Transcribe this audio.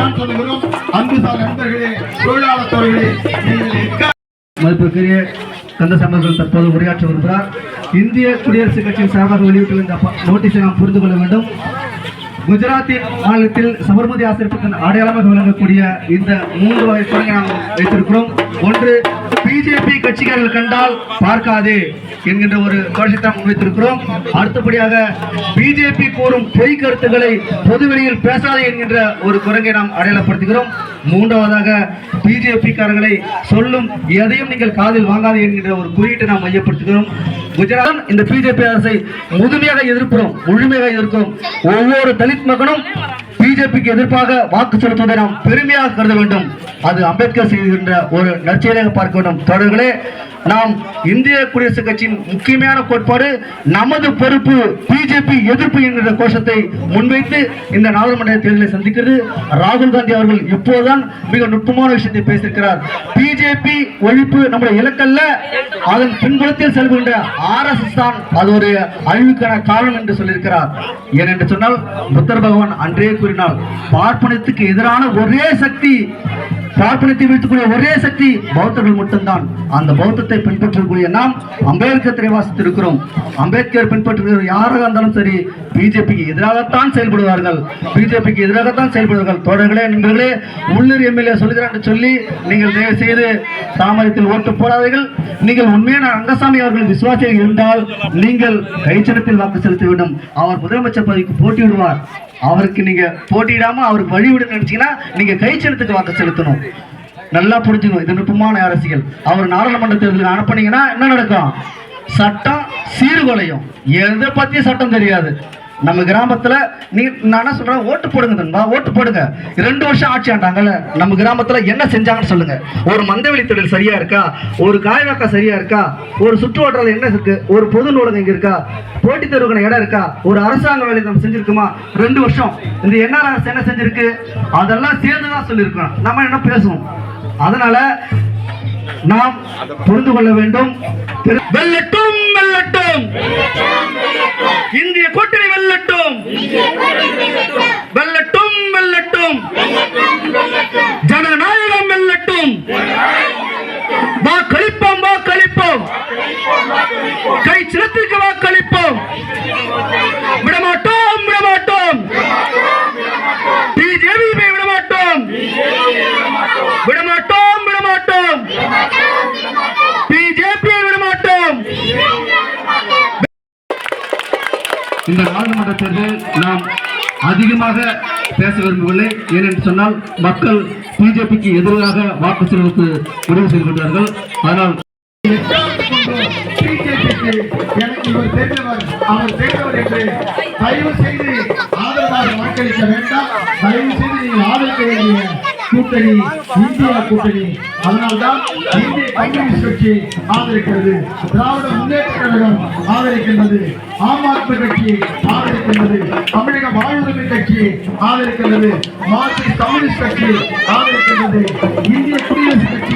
தான் சொல்லுகிறோம். அன்புசார் நண்பர்களே, தொழிலாளர் தோழர்களே, மதிப்புக்குரிய கந்தசாமி தற்போது உரையாற்ற வருகிறார். இந்திய குடியரசுக் கட்சியின் சார்பாக வெளியிட்டுள்ள இந்த நோட்டீஸை நாம் புரிந்து கொள்ள வேண்டும். குஜராத்தின் மாநிலத்தில் சபர்மதி ஆசிரியத்தின் அடையாளமாக விளங்கக்கூடிய இந்த 3 வகை குரங்கை நாம் வைத்திருக்கிறோம். ஒன்று, பிஜேபி கட்சிகள் கண்டால் பார்க்காதே என்கின்ற ஒரு கோஷத்தை முன்வைத்திருக்கிறோம். அடுத்தபடியாக பிஜேபி கூறும் பொய் கருத்துக்களை பொதுவெளியில் பேசாதே என்கின்ற ஒரு குரங்கை நாம் அடையாளப்படுத்துகிறோம். மூன்றாவதாக பிஜேபி காரர்களை சொல்லும் எதையும் நீங்கள் காதில் வாங்காதே என்கின்ற ஒரு குறியீட்டை நாம் மையப்படுத்துகிறோம். குஜராத் இந்த பிஜேபி அரசை முழுமையாக எதிர்க்கிறோம். ஒவ்வொரு தலித் மகனும் பிஜேபிக்கு எதிர்ப்பாக வாக்கு செலுத்துவதை நாம் பெருமையாக கருத வேண்டும். அது அம்பேத்கர் செய்கின்ற ஒரு நற்செயலாக பார்க்க வேண்டும். தொடர்களே, நாம் இந்திய குடியரசுக் கட்சியின் முக்கியமான கோட்பாடு நமது பொறுப்பு பிஜேபி எதிர்ப்பு என்கிற கோஷத்தை முன்வைத்து இந்த நாடாளுமன்ற தேர்தலை சந்திக்கிறது. ராகுல் காந்தி அவர்கள் இப்போதுதான் மிக நுட்பமான விஷயத்தை பேசியிருக்கிறார். பிஜேபி ஒழிப்பு நம்முடைய இலக்கல்ல, அதன் பின்புலத்தில் செல்கின்ற RSS தான் அது ஒரு அழிவுக்கான காரணம் என்று சொல்லியிருக்கிறார். ஏனென்று சொன்னால் புத்தர் பகவான் அன்றே கூறினார், பார்ப்பனத்துக்கு எதிரான ஒரே சக்தி, பார்ப்பனத்தை வீழ்த்தக்கூடிய ஒரே சக்தி பௌத்தர்கள் மட்டும்தான். அந்த பௌத்தத்தை பின்பற்றக்கூடிய நாம் அம்பேத்கரை வாசித்திருக்கிறோம். அம்பேத்கர் பின்பற்றுகிற யாராக இருந்தாலும் சரி பிஜேபிக்கு எதிராகத்தான் செயல்படுவார்கள். தோழர்களே, நண்பர்களே, உள்ளூர் எம்எல்ஏ சொல்கிறார் என்று சொல்லி நீங்கள் தயவு செய்து தாமரத்தில் ஓட்டு போடாதீர்கள். நீங்கள் உண்மையான ரங்கசாமி அவர்கள் விசுவாசியாக இருந்தால் நீங்கள் கைச்சனத்தில் வாக்கு செலுத்த வேண்டும். அவர் முதலமைச்சர் பதவிக்கு போட்டியிடுவார். அவருக்கு நீங்க போட்டியிடாம அவருக்கு வழிவிட நினைச்சீங்கன்னா நீங்க கைச்சனத்துக்கு வாக்கு செலுத்தணும். நல்லா புரிஞ்சுக்கணும், இது நுட்பமான அரசியல். அவர் நாடாளுமன்ற தேர்தலுக்கு அனுப்பினீங்கன்னா என்ன நடக்கும்? சட்டம் சீர்குலையும். எதை பத்தி சட்டம் தெரியாது. நம்ம கிராமத்துல நீ நான் சொல்றேன், ஓட்டு போடுங்க தன்பா, ஓட்டு போடுங்க. 2 வருஷம் ஆட்சி ஆண்டாங்கல்ல, நம்ம கிராமத்துல என்ன செஞ்சாங்கன்னு சொல்லுங்க. ஒரு மந்தவெளி தொழில் சரியா இருக்கா? ஒரு காய்வாக்கா சரியா இருக்கா? ஒரு சுற்று வட்டாரத்தில் என்ன இருக்கு? ஒரு பொது நூலகம் இங்க இருக்கா? போட்டி தேர்வுக்கான இடம் இருக்கா? ஒரு அரசாங்க வேலை நம்ம செஞ்சிருக்குமா? 2 வருஷம் இந்த என்ஆர் அரசு என்ன செஞ்சிருக்கு? அதெல்லாம் சேர்ந்துதான் சொல்லியிருக்கோம். நம்ம என்ன பேசுவோம்? அதனால நாம் புரிந்து கொள்ள வேண்டும். வெல்லட்டும் வெல்லட்டும், இந்திய கூட்டணி வெல்லட்டும், வெல்லட்டும் வெல்லட்டும், ஜனநாயகம் வெல்லட்டும், வாக்களிப்போம் வாக்களிப்போம், கை சின்னத்திற்கு வாக்களிப்போம், விடமாட்டோம் விடமாட்டோம், பிஜேபியை விடமாட்டோம், விடமாட்டோம் விடமாட்டோம், பிஜேபியை விடமாட்டோம். இந்த நாடாளுமன்ற தேர்தல் நாம் அதிகமாக பேச விரும்பவில்லை. ஏனென்று சொன்னால் மக்கள் பிஜேபிக்கு எதிராக வாக்கு செலுத்த முடிவு செய்து கொண்டார்கள். அதனால் அவர் சேர்ந்தவர் என்று தயவு செய்து ஆதரவாக வாக்களிக்க வேண்டாம். தயவு செய்து நீங்கள் ஆதரிக்க வேண்டிய கூட்டணி இந்தியா கூட்டணி. அதனால்தான் இந்திய கம்யூனிஸ்ட் கட்சி ஆதரிக்கிறது, திராவிட முன்னேற்ற கழகம் ஆதரிக்கின்றது, ஆம் ஆத்மி கட்சி ஆதரிக்கின்றது, தமிழக வாழ்வுரிமை கட்சி ஆதரிக்கின்றது, மார்க்சிஸ்ட் கம்யூனிஸ்ட் கட்சி ஆதரிக்கின்றது, இந்திய குடியரசுக் கட்சி